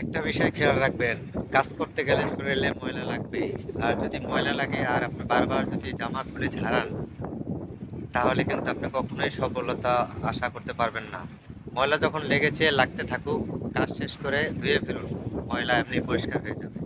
একটা বিষয় খেয়াল রাখবেন, কাজ করতে গেলে শরীরে ময়লা লাগবেই। আর যদি ময়লা লাগে আর আপনি বারবার যদি জামা খুলে ঝাড়ান, তাহলে কিন্তু আপনি কখনোই সফলতা আশা করতে পারবেন না। ময়লা যখন লেগেছে লাগতে থাকুক, কাজ শেষ করে ধুয়ে ফেলুন, ময়লা এমনি পরিষ্কার হয়ে যাবে।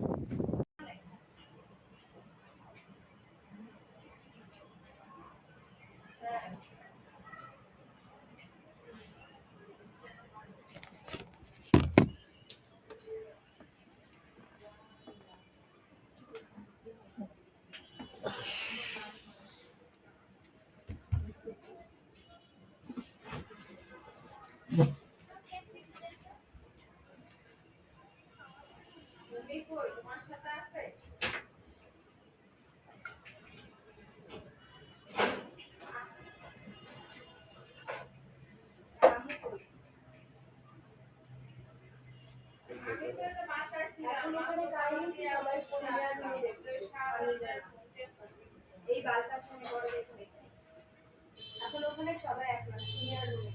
এই বালটা ফোনে বড় দেখে এখন ওখানে সবাই একলা সিনিয়র রুমে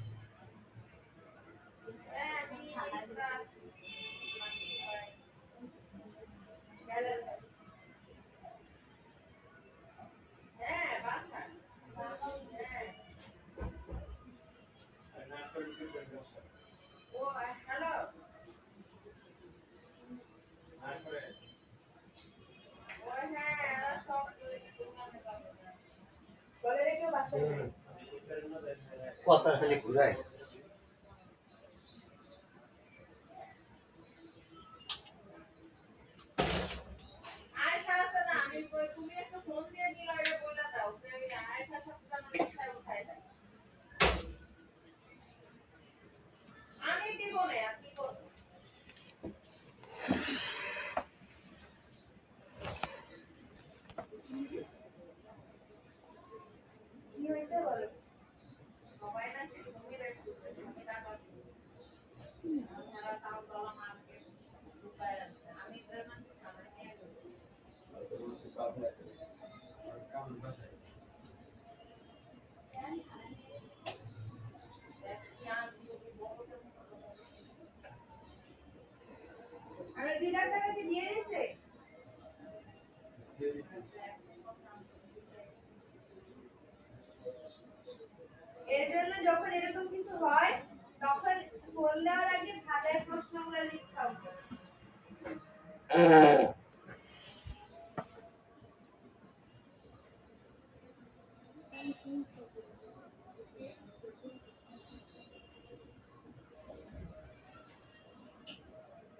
কথা খালি ঘুরায়। এর জন্য যখন এরকম কিছু হয় তখন ফোন দেওয়ার আগে ভাষায় প্রশ্নগুলো লিখতে হবে।